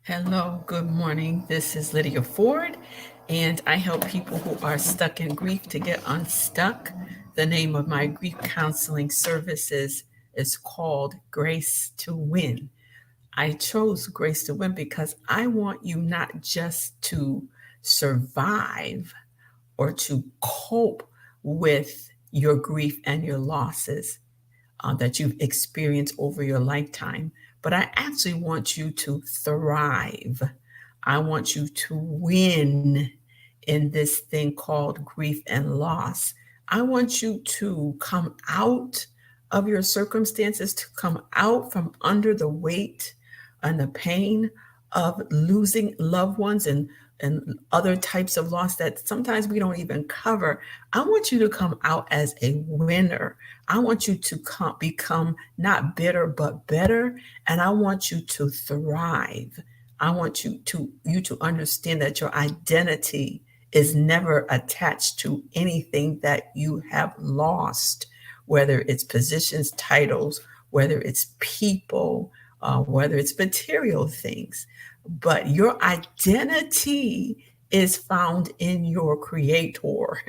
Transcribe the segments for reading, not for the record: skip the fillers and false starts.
Hello, good morning. This is Lydia Ford, and I help people who are stuck in grief to get unstuck. The name of my grief counseling services is called Grace to Win. I chose Grace to Win because I want you not just to survive or to cope with your grief and your losses that you've experienced over your lifetime, but I actually want you to thrive. I want you to win in this thing called grief and loss. I want you to come out of your circumstances, to come out from under the weight and the pain of losing loved ones and other types of loss that sometimes we don't even cover. I want you to come out as a winner. I want you to become not bitter but better, and I want you to thrive. I want you to understand that your identity is never attached to anything that you have lost, whether it's positions, titles, whether it's people, whether it's material things. But your identity is found in your creator,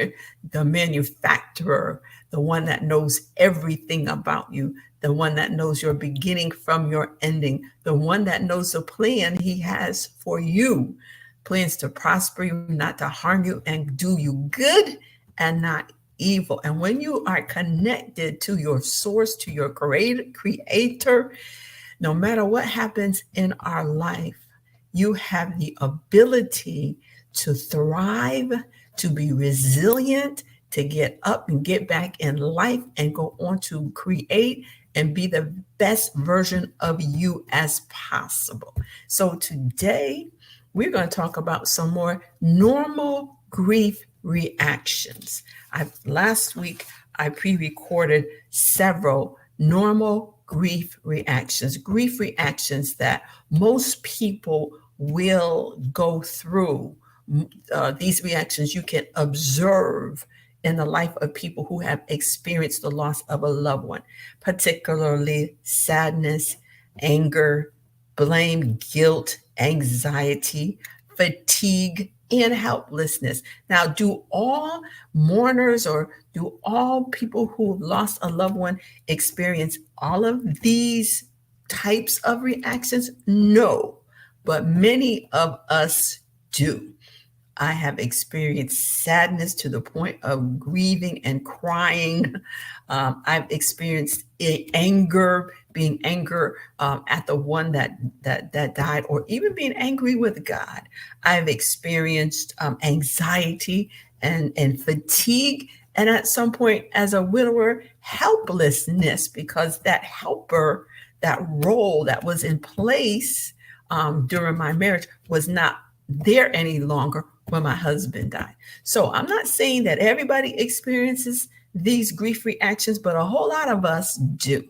the manufacturer, the one that knows everything about you, the one that knows your beginning from your ending, the one that knows the plan he has for you, plans to prosper you, not to harm you, and do you good and not evil. And when you are connected to your source, to your creator, no matter what happens in our life, you have the ability to thrive, to be resilient, to get up and get back in life and go on to create and be the best version of you as possible. So today, we're going to talk about some more normal grief reactions. Last week, I pre-recorded several normal grief reactions that most people will go through. These reactions you can observe in the life of people who have experienced the loss of a loved one, particularly sadness, anger, blame, guilt, anxiety, fatigue, and helplessness. Now, do all mourners or do all people who lost a loved one experience all of these types of reactions? No, but many of us do. I have experienced sadness to the point of grieving and crying. I've experienced anger, being anger at the one that died, or even being angry with God. I've experienced anxiety and fatigue, and at some point, as a widower, helplessness, because that helper, that role that was in place during my marriage, was not there any longer when my husband died. So I'm not saying that everybody experiences these grief reactions, but a whole lot of us do.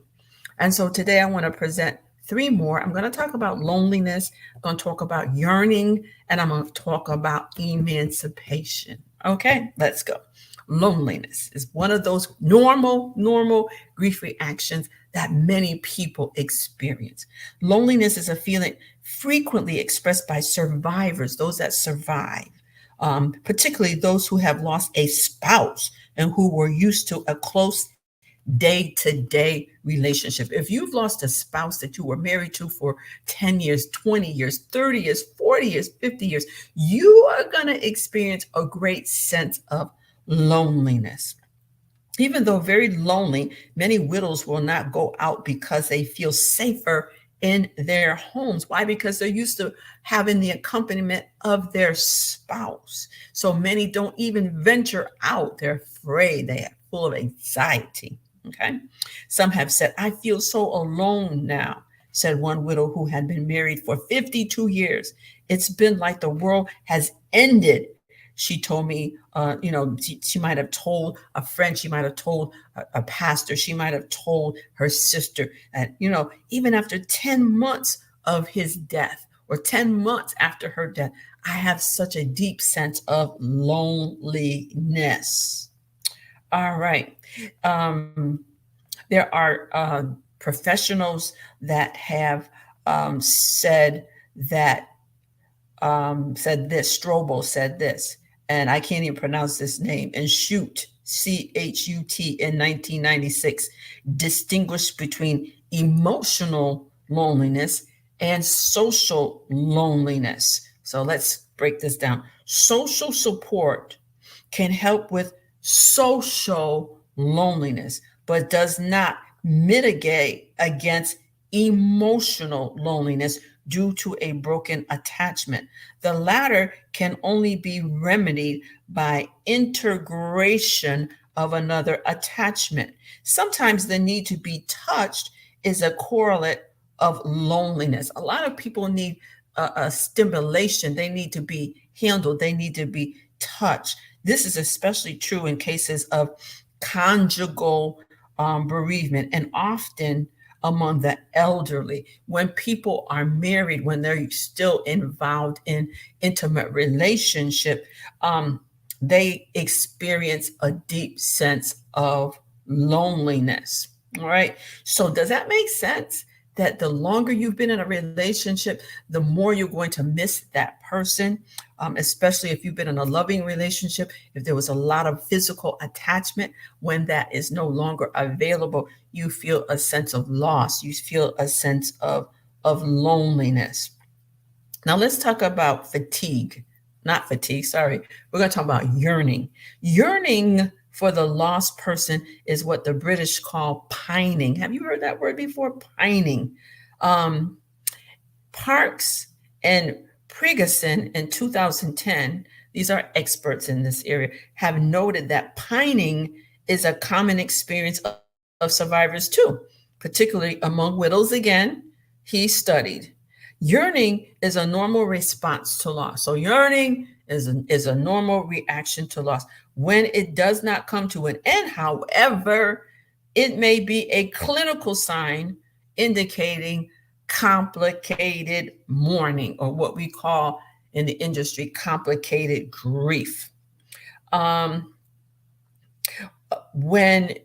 And so today I want to present three more. I'm going to talk about loneliness, I'm going to talk about yearning, and I'm going to talk about emancipation. Okay, let's go. Loneliness is one of those normal grief reactions that many people experience. Loneliness is a feeling frequently expressed by survivors, those that survive, particularly those who have lost a spouse and who were used to a close day-to-day relationship. If you've lost a spouse that you were married to for 10 years, 20 years, 30 years, 40 years, 50 years, you are going to experience a great sense of loneliness. Even though very lonely, many widows will not go out because they feel safer in their homes. Why? Because they're used to having the accompaniment of their spouse. So many don't even venture out. They're afraid. They are full of anxiety. Okay. Some have said, I feel so alone now, said one widow who had been married for 52 years. It's been like the world has ended. She told me, she might have told a friend, she might have told a pastor, she might have told her sister that, even after 10 months of his death or 10 months after her death, I have such a deep sense of loneliness. All right. There are professionals that have said that said this, Strobel said this, and I can't even pronounce this name, and Chut in 1996 distinguished between emotional loneliness and social loneliness. So let's break this down. Social support can help with social loneliness, but does not mitigate against emotional loneliness due to a broken attachment. The latter can only be remedied by integration of another attachment. Sometimes the need to be touched is a correlate of loneliness. A lot of people need a stimulation, they need to be handled, they need to be touched. This is especially true in cases of conjugal bereavement, and often among the elderly. When people are married, when they're still involved in intimate relationship, they experience a deep sense of loneliness. All right. So does that make sense? That the longer you've been in a relationship, the more you're going to miss that person, especially if you've been in a loving relationship, if there was a lot of physical attachment. When that is no longer available, you feel a sense of loss. You feel a sense of loneliness. Now let's talk about fatigue. Not fatigue, sorry. We're going to talk about yearning. Yearning for the lost person is what the British call pining. Have you heard that word before? Pining. Um, Parks and Pregason in 2010, these are experts in this area, have noted that pining is a common experience of survivors too, particularly among widows. Again, he studied. Yearning is a normal response to loss. So yearning is a normal reaction to loss. When it does not come to an end, however, it may be a clinical sign indicating complicated mourning, or what we call in the industry complicated grief. When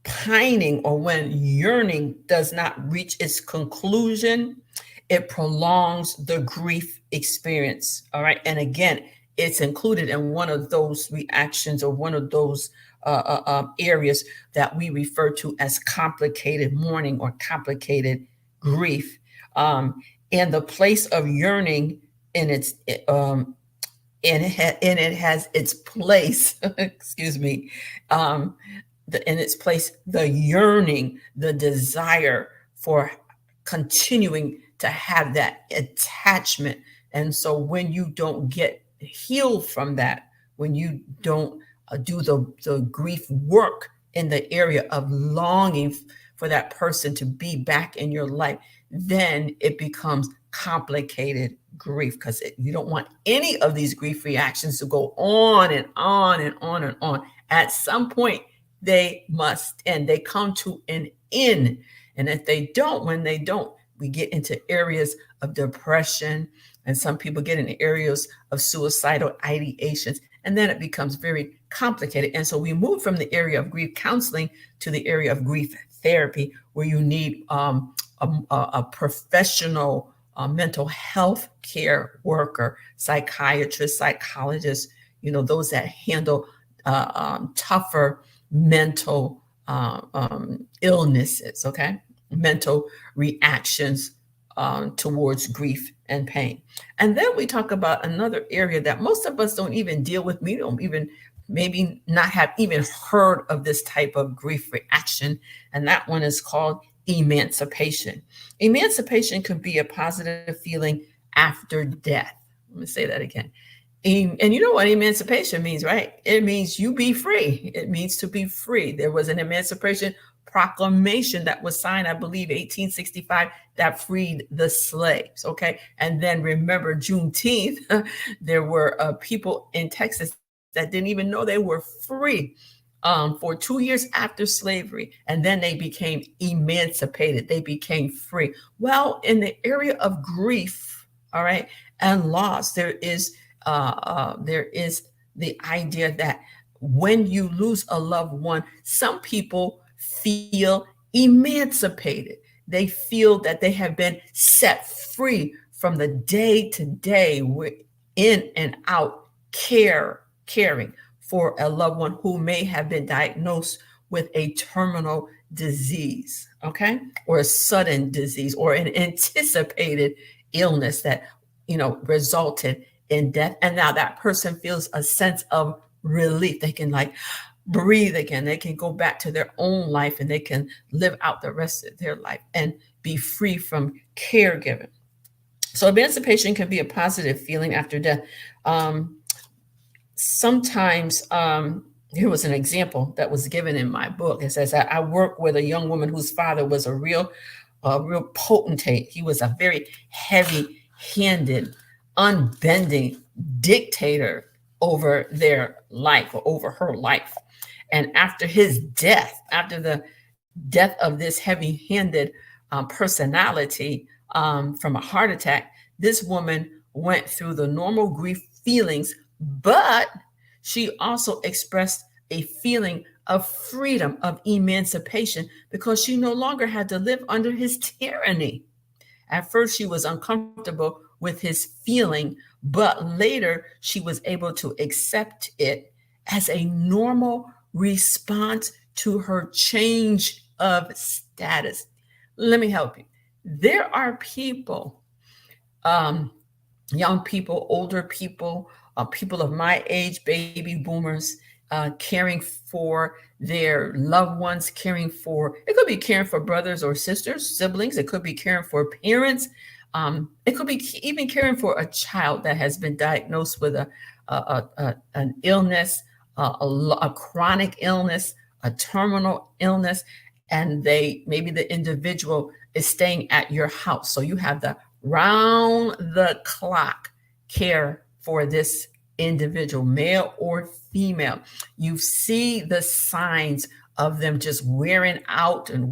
pining or when yearning does not reach its conclusion, it prolongs the grief experience. All right. And again, it's included in one of those reactions or one of those areas that we refer to as complicated mourning or complicated grief. And the place of yearning in its and it has its place, excuse me, in its place, the yearning, the desire for continuing to have that attachment. And so when you don't get healed from that, when you don't do the grief work in the area of longing for that person to be back in your life, then it becomes complicated grief, because you don't want any of these grief reactions to go on and on and on and on. At some point, they must end. They come to an end. And if they don't, when they don't, we get into areas of depression, and some people get into areas of suicidal ideations, and then it becomes very complicated. And so we move from the area of grief counseling to the area of grief therapy, where you need a professional mental health care worker, psychiatrist, psychologist, those that handle tougher mental illnesses, okay? Mental reactions towards grief and pain. And then we talk about another area that most of us don't even deal with. We don't even maybe not have even heard of this type of grief reaction. And that one is called emancipation. Emancipation could be a positive feeling after death. Let me say that again. And you know what emancipation means, right? It means you be free. It means to be free. There was an Emancipation Proclamation that was signed, I believe, 1865, that freed the slaves. Okay. And then remember Juneteenth, there were people in Texas that didn't even know they were free for 2 years after slavery. And then they became emancipated. They became free. Well, in the area of grief, all right, and loss, there is the idea that when you lose a loved one, some people feel emancipated. They feel that they have been set free from the day to day, we're in and out caring for a loved one who may have been diagnosed with a terminal disease, okay, or a sudden disease, or an anticipated illness that resulted in death. And now that person feels a sense of relief. They can like breathe again. They can go back to their own life, and they can live out the rest of their life and be free from caregiving. So emancipation can be a positive feeling after death. Sometimes, here was an example that was given in my book. It says, I work with a young woman whose father was a real potentate. He was a very heavy-handed, unbending dictator over their life, or over her life. And after his death, after the death of this heavy-handed personality from a heart attack, this woman went through the normal grief feelings, but she also expressed a feeling of freedom, of emancipation, because she no longer had to live under his tyranny. At first, she was uncomfortable with his feeling, but later she was able to accept it as a normal response to her change of status. Let me help you. There are people, young people, older people, people of my age, baby boomers, caring for their loved ones, it could be caring for brothers or sisters, siblings. It could be caring for parents. It could be even caring for a child that has been diagnosed with an illness, a chronic illness, a terminal illness, and maybe the individual is staying at your house. So you have the round the clock care for this individual, male or female. You see the signs of them just wearing out and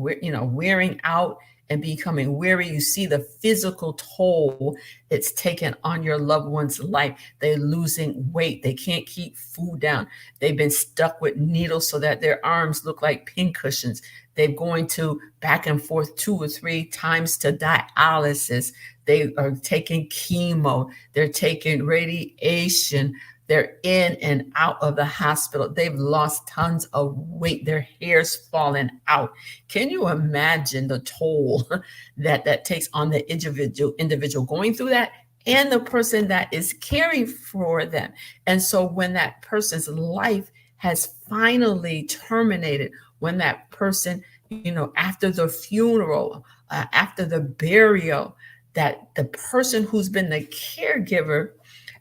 becoming weary. You see the physical toll it's taken on your loved one's life. They're losing weight. They can't keep food down. They've been stuck with needles so that their arms look like pincushions. They're going to back and forth 2 or 3 times to dialysis. They are taking chemo. They're taking radiation. They're in and out of the hospital. They've lost tons of weight. Their hair's falling out. Can you imagine the toll that takes on the individual going through that, and the person that is caring for them? And so when that person's life has finally terminated, when that person, after the funeral, after the burial, that the person who's been the caregiver,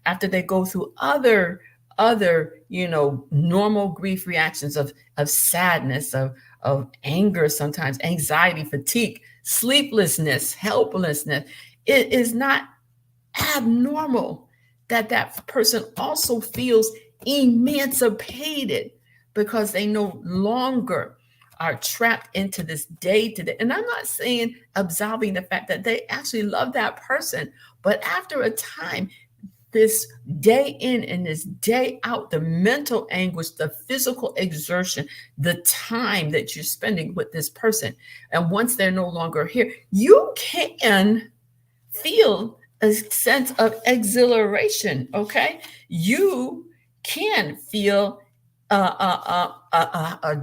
after they go through other normal grief reactions of sadness, of anger, sometimes anxiety, fatigue, sleeplessness, helplessness, it is not abnormal that person also feels emancipated, because they no longer are trapped into this day to day. And I'm not saying absolving the fact that they actually love that person, but after a time, this day in and this day out, the mental anguish, the physical exertion, the time that you're spending with this person, and once they're no longer here, you can feel a sense of exhilaration. Okay, you can feel a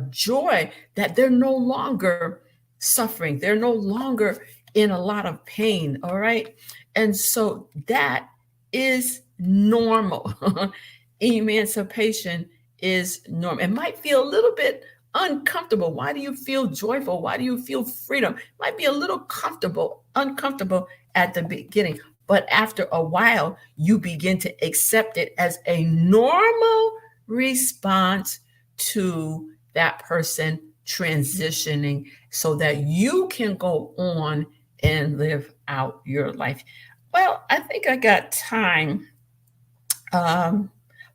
joy that they're no longer suffering. They're no longer in a lot of pain. All right, and so that is normal. Emancipation is normal. It might feel a little bit uncomfortable. Why do you feel joyful? Why do you feel freedom? It might be a little uncomfortable at the beginning, but after a while, you begin to accept it as a normal response to that person transitioning, so that you can go on and live out your life. Well, I think I got time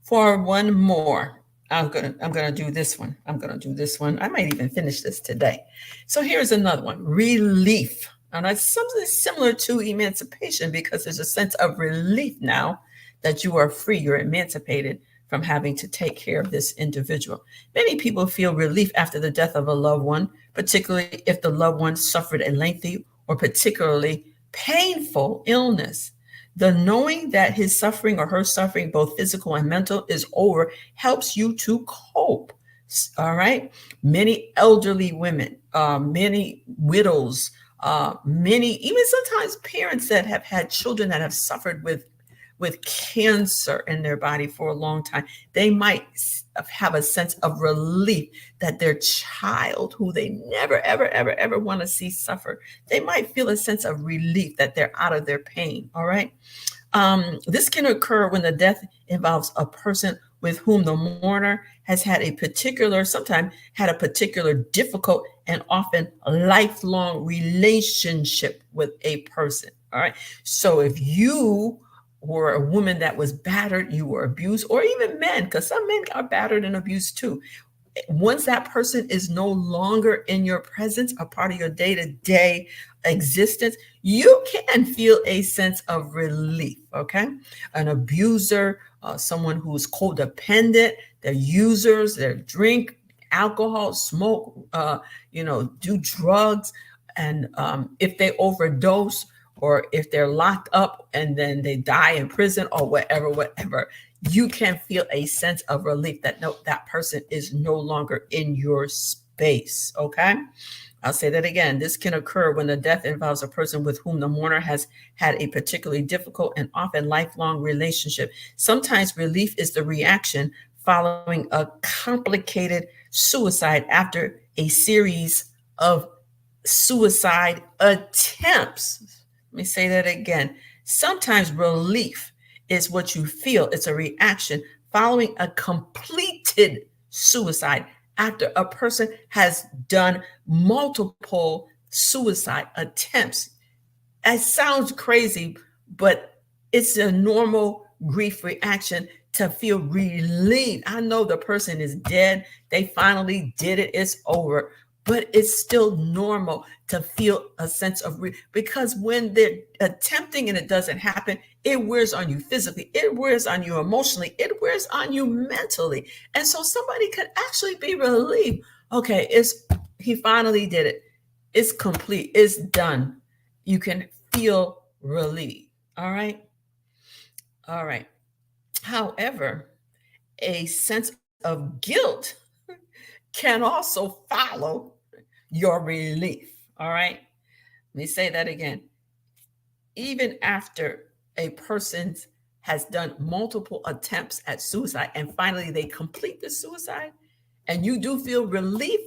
for one more. I'm gonna do this one. I might even finish this today. So here's another one: relief. And that's something similar to emancipation, because there's a sense of relief now that you are free. You're emancipated from having to take care of this individual. Many people feel relief after the death of a loved one, particularly if the loved one suffered a lengthy or particularly painful illness. The knowing that his suffering or her suffering, both physical and mental, is over helps you to cope. All right. Many elderly women, many widows, many, even sometimes parents that have had children that have suffered with cancer in their body for a long time, they might have a sense of relief that their child, who they never, ever, ever, ever want to see suffer, they might feel a sense of relief that they're out of their pain. All right. This can occur when the death involves a person with whom the mourner has had a particular, sometimes had a particular difficult and often lifelong relationship with a person. All right. So if you were a woman that was battered, you were abused, or even men, because some men are battered and abused too. Once that person is no longer in your presence, a part of your day-to-day existence, you can feel a sense of relief. Okay. An abuser, someone who's codependent, they're users, they drink alcohol, smoke, do drugs. And if they overdose, or if they're locked up and then they die in prison or whatever, you can feel a sense of relief that no, that person is no longer in your space. Okay. I'll say that again. This can occur when the death involves a person with whom the mourner has had a particularly difficult and often lifelong relationship. Sometimes relief is the reaction following a complicated suicide after a series of suicide attempts. Let me say that again. Sometimes relief is what you feel. It's a reaction following a completed suicide after a person has done multiple suicide attempts. It sounds crazy, but it's a normal grief reaction to feel relieved. I know the person is dead. They finally did it. It's over. But it's still normal to feel a sense of because when they're attempting and it doesn't happen, it wears on you physically, it wears on you emotionally, it wears on you mentally. And so somebody could actually be relieved. Okay, he finally did it. It's complete. It's done. You can feel relieved. All right. All right. However, a sense of guilt can also follow your relief. All right. Let me say that again. Even after a person has done multiple attempts at suicide and finally they complete the suicide and you do feel relief,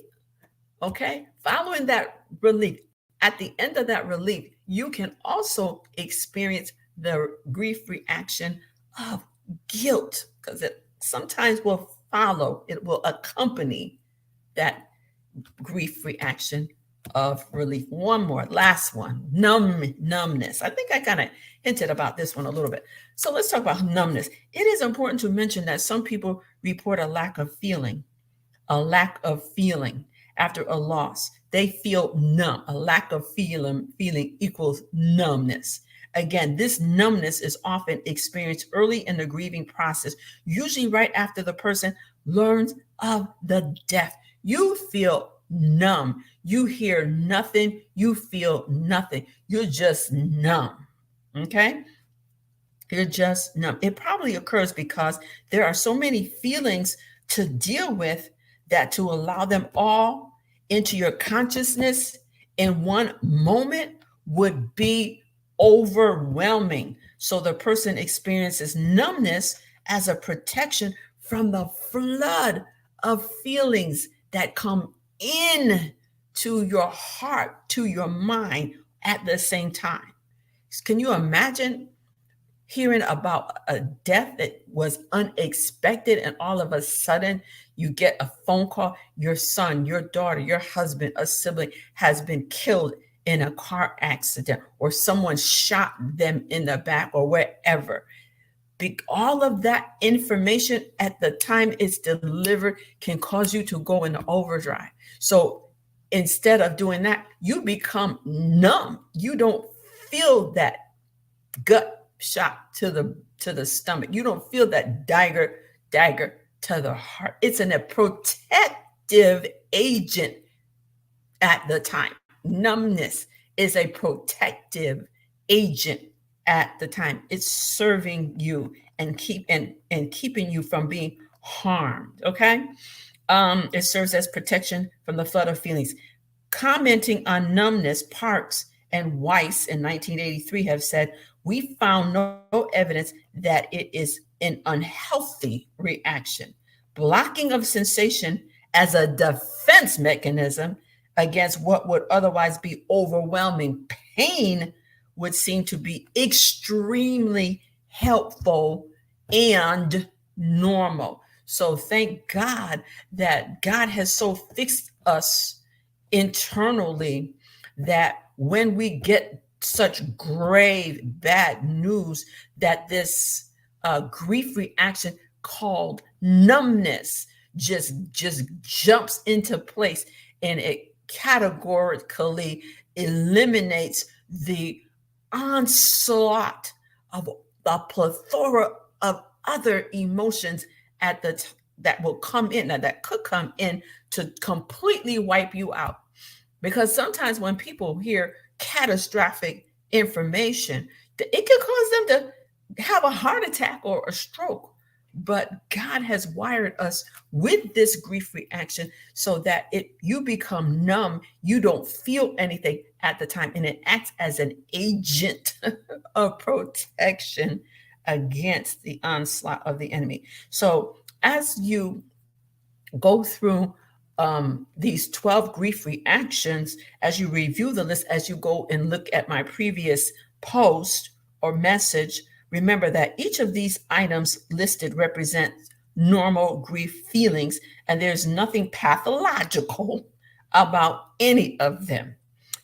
okay, following that relief, at the end of that relief, you can also experience the grief reaction of guilt because it sometimes will follow, it will accompany that grief reaction of relief. One more, last one, numbness. I think I kind of hinted about this one a little bit. So let's talk about numbness. It is important to mention that some people report a lack of feeling after a loss. They feel numb. A lack of feeling equals numbness. Again, this numbness is often experienced early in the grieving process, usually right after the person learns of the death. You feel numb. You hear nothing. You feel nothing. You're just numb. Okay? You're just numb. It probably occurs because there are so many feelings to deal with that to allow them all into your consciousness in one moment would be overwhelming. So the person experiences numbness as a protection from the flood of feelings that come in to your heart, to your mind at the same time. Can you imagine hearing about a death that was unexpected and all of a sudden you get a phone call, your son, your daughter, your husband, a sibling has been killed in a car accident or someone shot them in the back or wherever. All of that information at the time it's delivered can cause you to go into overdrive. So instead of doing that, you become numb. You don't feel that gut shot to the stomach. You don't feel that dagger to the heart. It's a protective agent at the time. Numbness is a protective agent at the time. It's serving you and keeping you from being harmed. Okay. It serves as protection from the flood of feelings. Commenting on Numbness, Parks and Weiss in 1983 have said, we found no evidence that it is an unhealthy reaction. Blocking of sensation as a defense mechanism against what would otherwise be overwhelming pain would seem to be extremely helpful and normal. So thank God that God has so fixed us internally that when we get such grave bad news, that this grief reaction called numbness just jumps into place, and it categorically eliminates the onslaught of a plethora of other emotions at the that will come in, that could come in to completely wipe you out. Because sometimes when people hear catastrophic information, it can cause them to have a heart attack or a stroke. But God has wired us with this grief reaction so that you become numb, you don't feel anything at the time, and it acts as an agent of protection against the onslaught of the enemy. So as you go through these 12 grief reactions, as you review the list, as you go and look at my previous post or message, remember that each of these items listed represents normal grief feelings, and there's nothing pathological about any of them.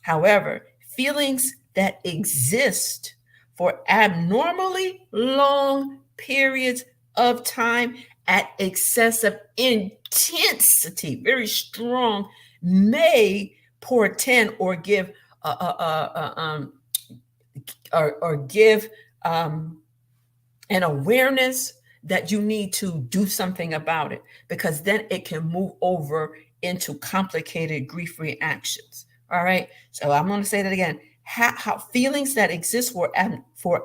However, feelings that exist for abnormally long periods of time at excessive intensity, very strong, may portend or give an awareness that you need to do something about it, because then it can move over into complicated grief reactions. All right. So I'm going to say that again. How feelings that exist for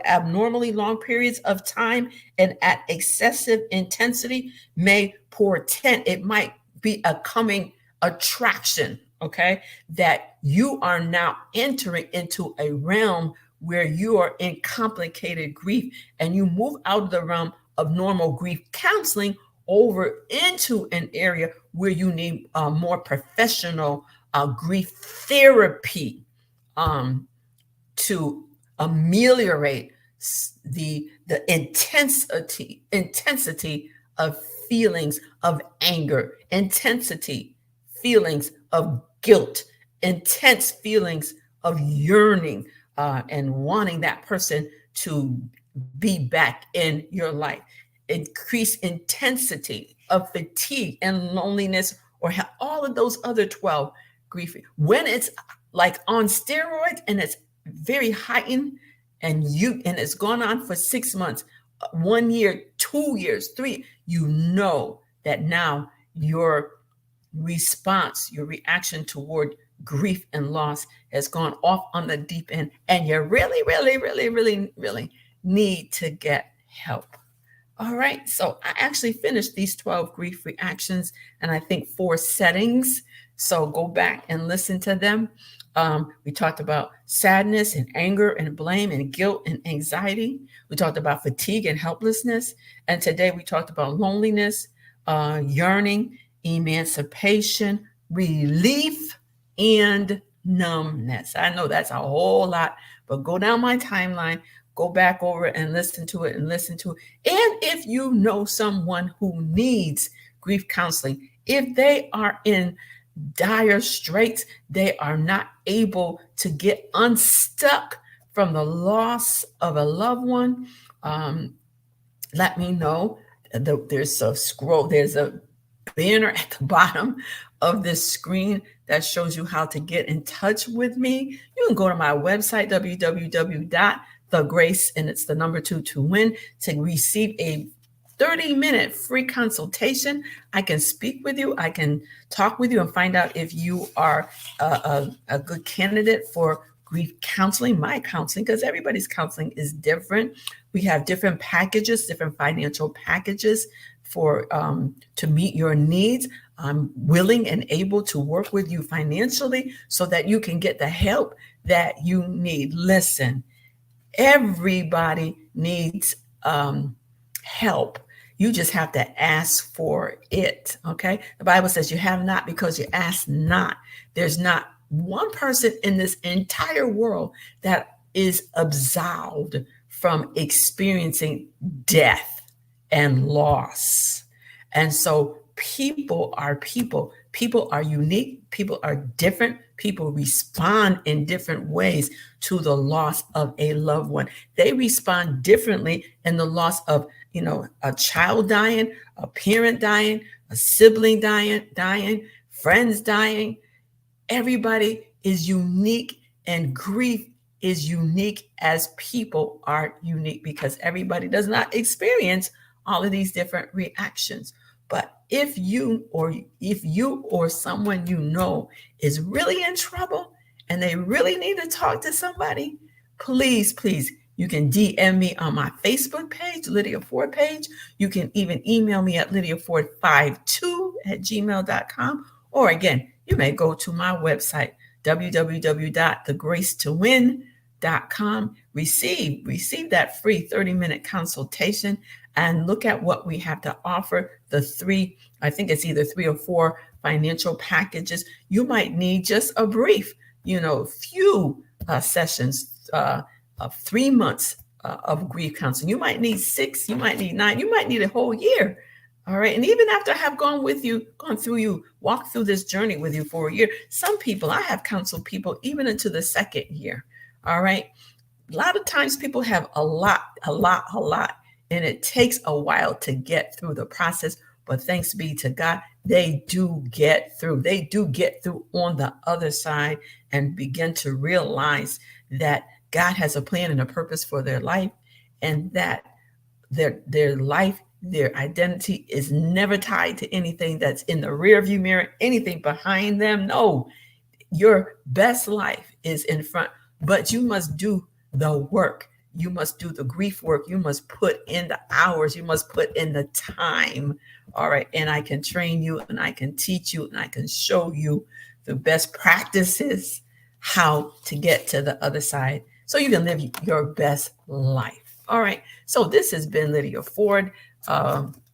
abnormally long periods of time and at excessive intensity may portend, it might be a coming attraction, okay, that you are now entering into a realm where you are in complicated grief, and you move out of the realm of normal grief counseling over into an area where you need more professional grief therapy to ameliorate the intensity of feelings of anger, intensity feelings of guilt, intense feelings of yearning, and wanting that person to be back in your life. Increase intensity of fatigue and loneliness, or all of those other 12 grief. When it's like on steroids and it's very heightened, and it's gone on for 6 months, 1 year, 2 years, 3, you know that now your response, your reaction toward grief and loss has gone off on the deep end, and you really, really, really, really, really need to get help. All right, so I actually finished these 12 grief reactions, and I think 4 settings. So go back and listen to them. We talked about sadness and anger and blame and guilt and anxiety. We talked about fatigue and helplessness. And today we talked about loneliness, yearning, emancipation, relief, and numbness. I know that's a whole lot, but go down my timeline, go back over it and listen to it and listen to it. And if you know someone who needs grief counseling, if they are in dire straits, they are not able to get unstuck from the loss of a loved one, let me know. There's a banner at the bottom of this screen that shows you how to get in touch with me. You can go to my website, www.thegrace, and it's the number 2 to win, to receive a 30-minute free consultation. I can speak with you. I can talk with you and find out if you are a good candidate for grief counseling, my counseling, because everybody's counseling is different. We have different packages, different financial packages for to meet your needs. I'm willing and able to work with you financially so that you can get the help that you need. Listen, everybody needs help. You just have to ask for it. Okay. The Bible says you have not because you ask not. There's not one person in this entire world that is absolved from experiencing death and loss. And so people are people. People are unique. People are different. People respond in different ways to the loss of a loved one. They respond differently in the loss of, a child dying, a parent dying, a sibling dying, friends dying. Everybody is unique, and grief is unique as people are unique because everybody does not experience all of these different reactions. But if you or someone is really in trouble and they really need to talk to somebody, please, you can DM me on my Facebook page, Lydia Ford page. You can even email me at lydiaford52@gmail.com. Or again, you may go to my website, www.thegracetowin.com. Receive that free 30-minute consultation and look at what we have to offer. I think it's either 3 or 4 financial packages. You might need just a brief, few sessions of 3 months of grief counseling. You might need 6, you might need 9, you might need a whole year. All right. And even after I have walked through this journey with you for a year, I have counseled people even into the 2nd year. All right. A lot of times people have a lot, and it takes a while to get through the process. But thanks be to God, they do get through. They do get through on the other side and begin to realize that God has a plan and a purpose for their life, and that their life, their identity is never tied to anything that's in the rearview mirror, anything behind them. No, your best life is in front, but you must do the work. You must do the grief work. You must put in the hours. You must put in the time. All right. And I can train you, and I can teach you, and I can show you the best practices, how to get to the other side so you can live your best life. All right. So this has been Lydia Ford.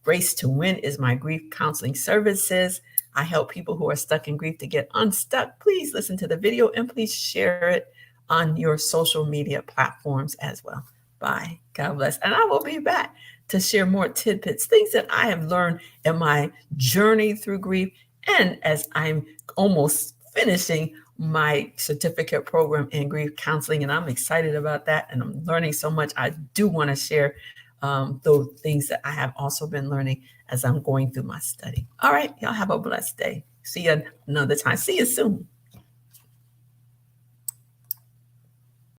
Grace to Win is my grief counseling services. I help people who are stuck in grief to get unstuck. Please listen to the video and please share it on your social media platforms as well. Bye. God bless. And I will be back to share more tidbits, things that I have learned in my journey through grief, and as I'm almost finishing my certificate program in grief counseling, and I'm excited about that, and I'm learning so much. I do want to share those things that I have also been learning as I'm going through my study. All right, y'all have a blessed day. See you another time. See you soon.